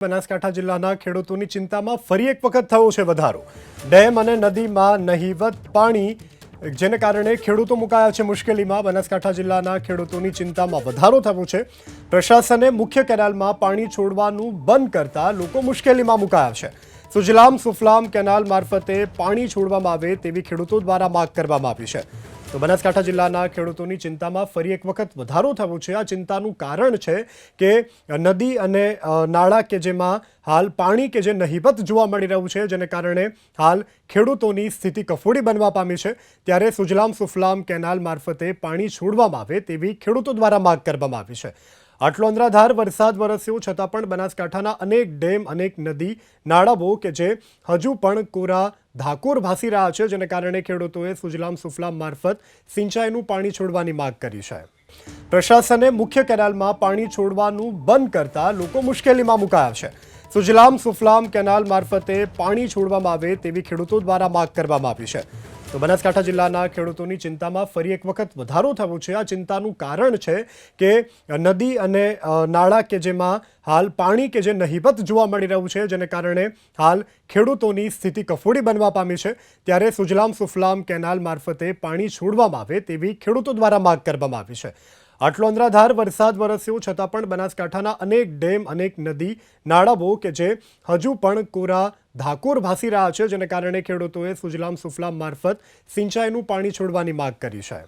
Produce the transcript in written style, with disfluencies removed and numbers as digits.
બનાસકાંઠા જિલ્લાના ખેડૂતોની ચિંતામાં ફરી એક વખત થયો છે વધારો। ડેમ અને નદીમાં નહીવત પાણી, જેને કારણે ખેડૂતો મુકાયા છે મુશ્કેલીમાં। બનાસકાંઠા જિલ્લાના ખેડૂતોની ચિંતામાં વધારો થયો છે। પ્રશાસને મુખ્ય કેનાલમાં પાણી છોડવાનું બંધ કરતા લોકો મુશ્કેલીમાં મુકાયા છે। સુજલામ સુફલામ કેનાલ મારફતે પાણી છોડવામાં આવે તેવી ખેડૂતો દ્વારા માંગ કરવામાં આવી છે। તો બનાસકાંઠા જિલ્લાના ખેડૂતોની ચિંતામાં ફરી એક વખત વધારો થયો છે। આ ચિંતાનું કારણ છે કે નદી અને નાળા કે જેમાં હાલ પાણી કે જે નહીવત જોવા મળી રહ્યું છે, જેને કારણે હાલ ખેડૂતોની સ્થિતિ કફોડી બનવા પામી છે। ત્યારે સુજલામ સુફલામ કેનાલ મારફતે પાણી છોડવામાં આવે તેવી ખેડૂતો દ્વારા માંગ કરવામાં આવી છે। આટલો અનરાધાર વરસાદ વરસ્યો છતાં પણ બનાસકાંઠાના અનેક ડેમ, અનેક નદી નાળાઓ કે જે હજુ પણ કોરા ધાકોર ભાસી રહ્યા છે, જેને કારણે ખેડૂતોએ સુજલામ સુફલામ મારફત સિંચાઈનું પાણી છોડવાની માંગ કરી છે। પ્રશાસને મુખ્ય કેનાલમાં પાણી છોડવાનું બંધ કરતા લોકો મુશ્કેલીમાં મુકાયા છે। સુજલામ સુફલામ કેનાલ મારફતે પાણી છોડવામાં આવે તેવી ખેડૂતો દ્વારા માંગ કરવામાં આવી છે। તો બનાસકાંઠા જિલ્લાના ખેડૂતોની ચિંતામાં ફરી એક વખત વધારો થયો છે। આ ચિંતાનું કારણ છે કે નદી અને નાળા કે જેમાં હાલ પાણી કે જે નહીવત જોવા મળી રહ્યું છે, જેને કારણે હાલ ખેડૂતોની સ્થિતિ કફોડી બનવા પામી છે। ત્યારે સુજલામ સુફલામ કેનાલ મારફતે પાણી છોડવામાં આવે તેવી ખેડૂતો દ્વારા માંગ કરવામાં આવી છે। આટલો અનરાધાર વરસાદ વરસ્યો છતાં પણ બનાસકાંઠાના અનેક ડેમ, અનેક નદી નાળાઓ કે જે હજુ પણ કોરા ધાકોર ભાસી રહ્યા છે, જેને કારણે ખેડૂતોએ સુજલામ સુફલામ મારફત સિંચાઈનું પાણી છોડવાની માંગ કરી છે।